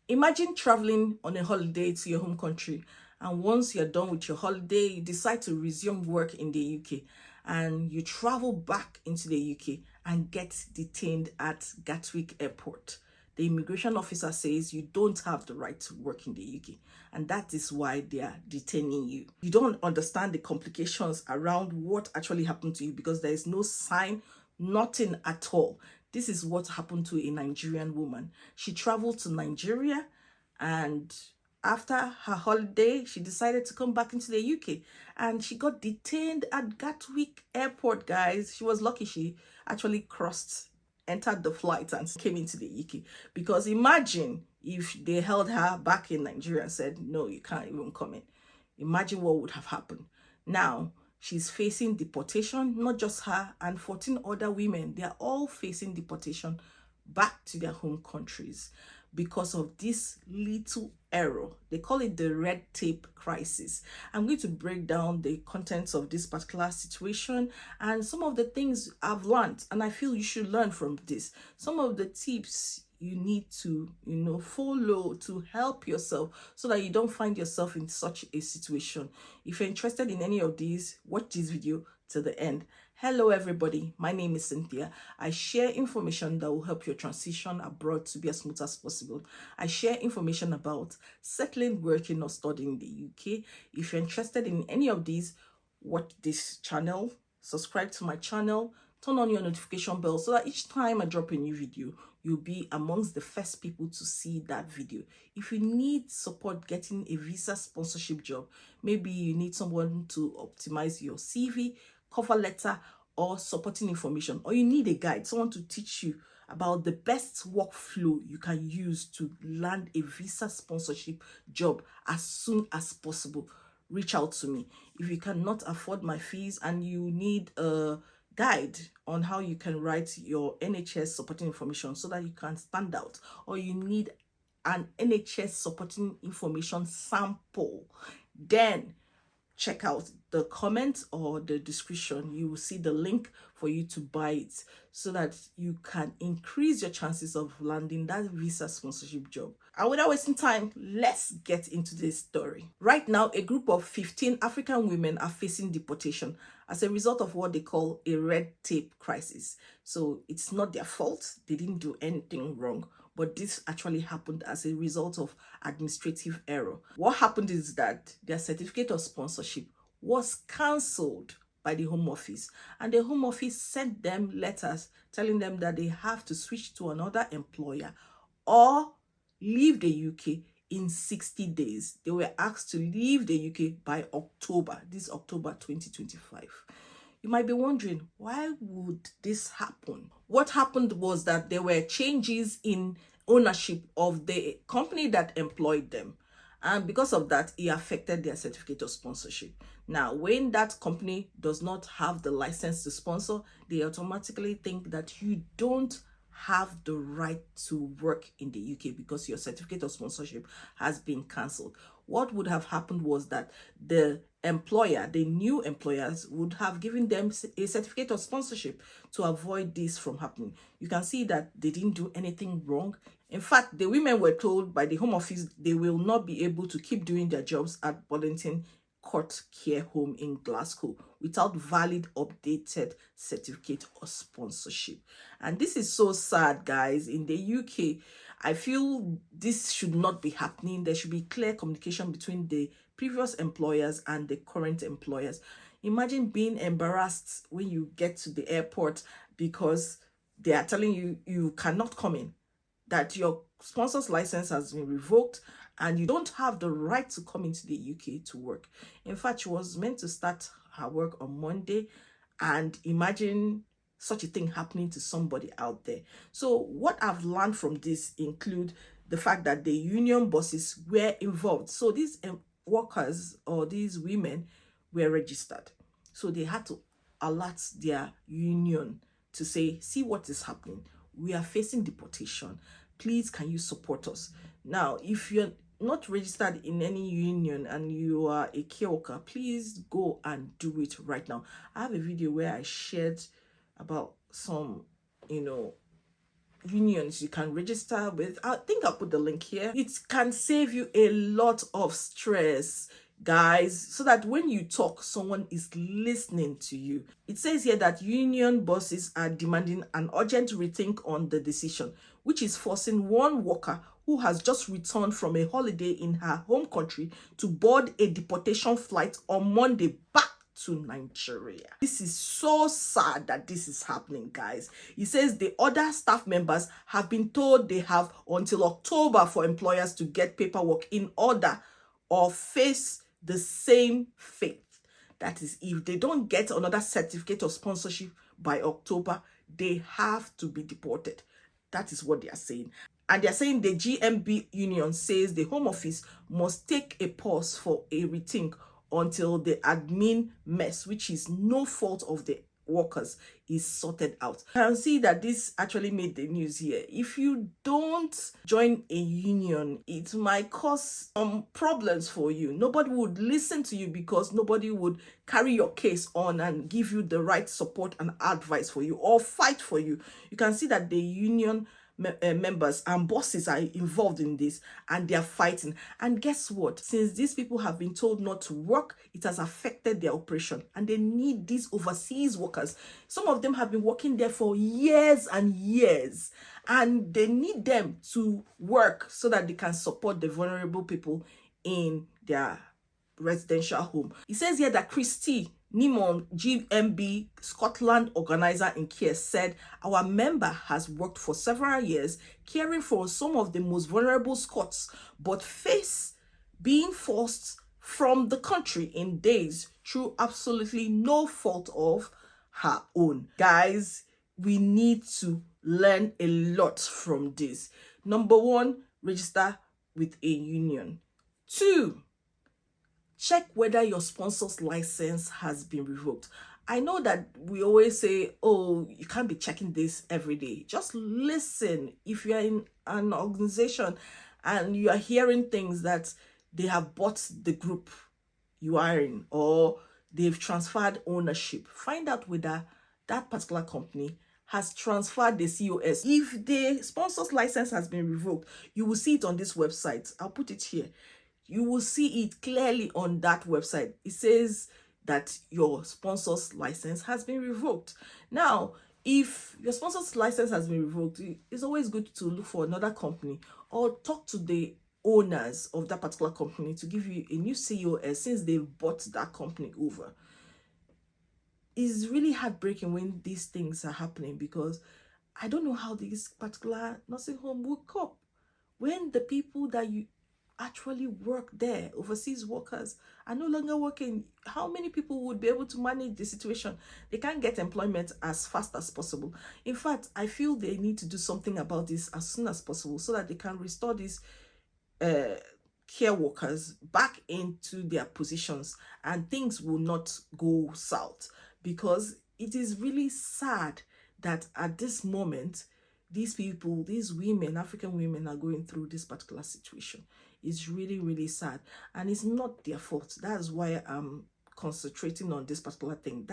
Imagine traveling on a holiday to your home country, and once you're done with your holiday, you decide to resume work in the UK, and you travel back into the UK and get detained at Gatwick Airport. The immigration officer says you don't have the right to work in the UK, and that is why they are detaining you. You don't understand the complications around what actually happened to you because there is no sign, nothing at all. This is what happened to a Nigerian woman. She traveled to Nigeria, and after her holiday, she decided to come back into the UK, and she got detained at Gatwick Airport, guys. She was lucky she actually entered the flight and came into the UK, because imagine if they held her back in Nigeria and said, no, you can't even come in. Imagine what would have happened. Now, she's facing deportation, not just her, and 14 other women. They are all facing deportation back to their home countries because of this little error. They call it the red tape crisis. I'm going to break down the contents of this particular situation and some of the things I've learned, and I feel you should learn from this. Some of the tips you need to follow to help yourself so that you don't find yourself in such a situation. If you're interested in any of these, watch this video to the end. Hello everybody, my name is Cynthia. I share information that will help your transition abroad to be as smooth as possible. I share information about settling, working, or studying in the UK. If you're interested in any of these, watch this channel, subscribe to my channel, turn on your notification bell so that each time I drop a new video, you'll be amongst the first people to see that video. If you need support getting a visa sponsorship job, maybe you need someone to optimize your CV, cover letter, or supporting information, or you need a guide, someone to teach you about the best workflow you can use to land a visa sponsorship job as soon as possible, reach out to me. If you cannot afford my fees and you need a guide on how you can write your NHS supporting information so that you can stand out, or you need an NHS supporting information sample, then check out the comment or the description. You will see the link for you to buy it so that you can increase your chances of landing that visa sponsorship job. And without wasting time, let's get into this story. Right now, a group of 15 African women are facing deportation as a result of what they call a red tape crisis. So it's not their fault. They didn't do anything wrong, but this actually happened as a result of administrative error. What happened is that their certificate of sponsorship was cancelled by the Home Office, and the Home Office sent them letters telling them that they have to switch to another employer or leave the UK in 60 days. They were asked to leave the UK by October, this October 2025. You might be wondering, why would this happen? What happened was that there were changes in ownership of the company that employed them. And because of that, it affected their certificate of sponsorship. Now, when that company does not have the license to sponsor, they automatically think that you don't have the right to work in the UK because your certificate of sponsorship has been cancelled. What would have happened was that the employer, the new employers, would have given them a certificate of sponsorship to avoid this from happening. You can see that they didn't do anything wrong. In fact, the women were told by the Home Office they will not be able to keep doing their jobs at Burlington Court Care Home in Glasgow without valid updated certificate of sponsorship. And this is so sad, guys. In the UK, I feel this should not be happening. There should be clear communication between the previous employers and the current employers. Imagine being embarrassed when you get to the airport because they are telling you you cannot come in, that your sponsor's license has been revoked and you don't have the right to come into the UK to work. In fact, she was meant to start her work on Monday, and imagine such a thing happening to somebody out there. So what I've learned from this include the fact that the union bosses were involved. So these workers or these women were registered. So they had to alert their union to say, see what is happening. We are facing deportation. Please, can you support us? Now, if you're not registered in any union and you are a care worker, please go and do it right now. I have a video where I shared about some, unions you can register with. I think I'll put the link here. It can save you a lot of stress, guys, so that when you talk, someone is listening to you. It says here that union bosses are demanding an urgent rethink on the decision, which is forcing one worker who has just returned from a holiday in her home country to board a deportation flight on Monday back to Nigeria. This is so sad that this is happening, guys. He says the other staff members have been told they have until October for employers to get paperwork in order or face the same fate. That is, if they don't get another certificate of sponsorship by October, they have to be deported. That is what they are saying. And they're saying the GMB union says the Home Office must take a pause for a rethink until the admin mess, which is no fault of the workers, is sorted out. You can see that this actually made the news here. If you don't join a union, it might cause some problems for you. Nobody would listen to you because nobody would carry your case on and give you the right support and advice for you or fight for you. You can see that the union members and bosses are involved in this, and they are fighting. And guess what? Since these people have been told not to work, it has affected their operation, and they need these overseas workers. Some of them have been working there for years and years, and they need them to work so that they can support the vulnerable people in their residential home. It says here that Christy Nimon, GMB Scotland organizer in care, said our member has worked for several years caring for some of the most vulnerable Scots, but face being forced from the country in days through absolutely no fault of her own. Guys, we need to learn a lot from this. Number one, register with a union. 2, check whether your sponsor's license has been revoked. I know that we always say, oh, you can't be checking this every day. Just listen. If you're in an organization and you are hearing things that they have bought the group you are in, or they've transferred ownership, find out whether that particular company has transferred the COS. If the sponsor's license has been revoked, you will see it on this website. I'll put it here. You will see it clearly on that website. It says that your sponsor's license has been revoked. Now, if your sponsor's license has been revoked, it's always good to look for another company or talk to the owners of that particular company to give you a new COS since they've bought that company over. It's really heartbreaking when these things are happening, because I don't know how this particular nursing home will cope when the people that you actually work there, overseas workers, are no longer working. How many people would be able to manage the situation? They can't get employment as fast as possible. In fact, I feel they need to do something about this as soon as possible so that they can restore these care workers back into their positions and things will not go south. Because it is really sad that at this moment, these people, these women, African women, are going through this particular situation. It's really, really sad. And it's not their fault. That's why I'm concentrating on this particular thing.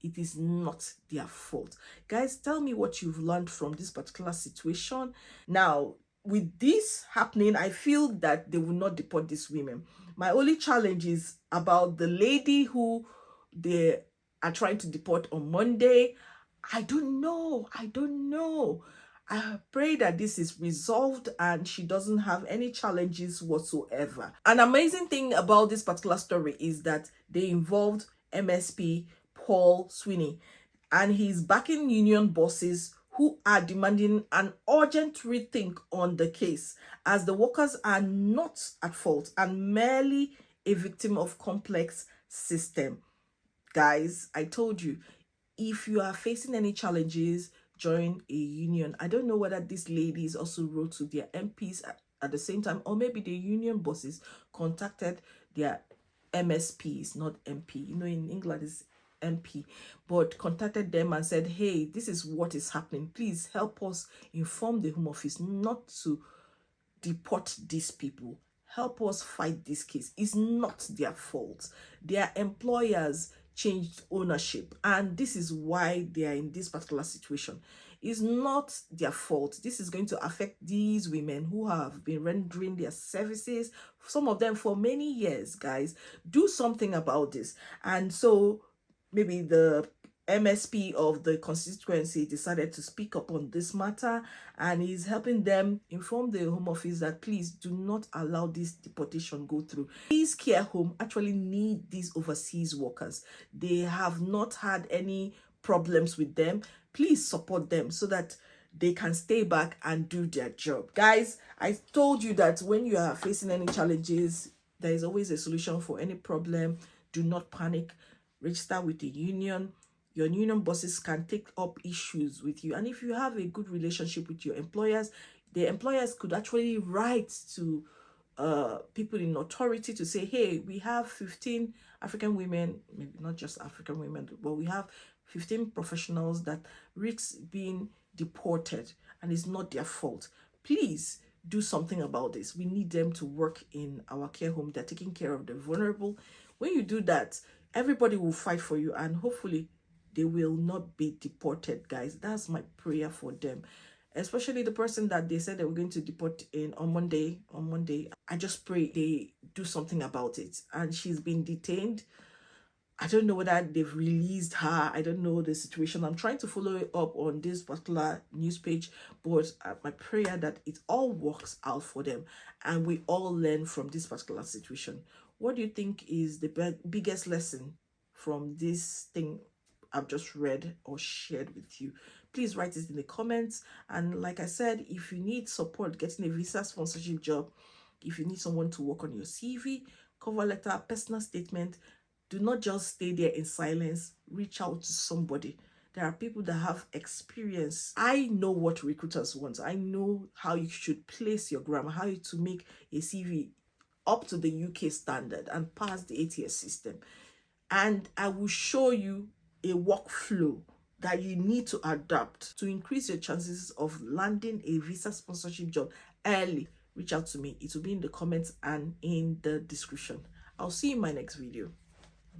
It is not their fault. Guys, tell me what you've learned from this particular situation. Now, with this happening, I feel that they will not deport these women. My only challenge is about the lady who they are trying to deport on Monday. I don't know. I pray that this is resolved and she doesn't have any challenges whatsoever. An amazing thing about this particular story is that they involved MSP Paul Sweeney, and he's backing union bosses who are demanding an urgent rethink on the case, as the workers are not at fault and merely a victim of complex system. Guys, I told you, if you are facing any challenges, join a union. I don't know whether these ladies also wrote to their MPs at the same time, or maybe the union bosses contacted their MSPs, not MP. You know, in England it's MP, but contacted them and said, hey, this is what is happening. Please help us inform the Home Office not to deport these people. Help us fight this case. It's not their fault. Their employers changed ownership, and this is why they are in this particular situation. It's not their fault. This is going to affect these women who have been rendering their services, some of them for many years. Guys, do something about this. And so maybe the MSP of the constituency decided to speak up on this matter, and is helping them inform the Home Office that please do not allow this deportation go through. These care home actually need these overseas workers. They have not had any problems with them. Please support them so that they can stay back and do their job. Guys, I told you that when you are facing any challenges, there is always a solution for any problem. Do not panic. Register with the union. Your union bosses can take up issues with you. And if you have a good relationship with your employers, the employers could actually write to people in authority to say, hey, we have 15 African women, maybe not just African women, but we have 15 professionals that risk being deported, and it's not their fault. Please do something about this. We need them to work in our care home. They're taking care of the vulnerable. When you do that, everybody will fight for you, and hopefully they will not be deported, guys. That's my prayer for them. Especially the person that they said they were going to deport on Monday. I just pray they do something about it. And she's been detained. I don't know whether they've released her. I don't know the situation. I'm trying to follow up on this particular news page, but my prayer that it all works out for them and we all learn from this particular situation. What do you think is the biggest lesson from this thing I've just read or shared with you? Please write it in the comments. And like I said, if you need support getting a visa sponsorship job, if you need someone to work on your CV, cover letter, personal statement, do not just stay there in silence. Reach out to somebody. There are people that have experience. I know what recruiters want. I know how you should place your grammar, how to make a CV up to the UK standard and pass the ATS system. And I will show you a workflow that you need to adapt to increase your chances of landing a visa sponsorship job early. Reach out to me. It will be in the comments and in the description. I'll see you in my next video.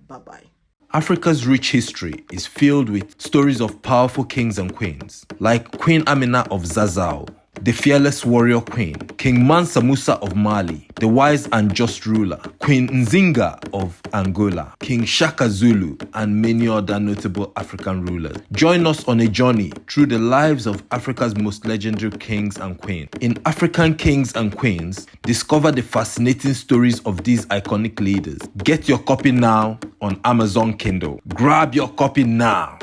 Bye-bye. Africa's rich history is filled with stories of powerful kings and queens, like Queen Amina of Zazzau, the fearless warrior queen, King Mansa Musa of Mali, the wise and just ruler, Queen Nzinga of Angola, King Shaka Zulu, and many other notable African rulers. Join us on a journey through the lives of Africa's most legendary kings and queens. In African Kings and Queens, discover the fascinating stories of these iconic leaders. Get your copy now on Amazon Kindle. Grab your copy now.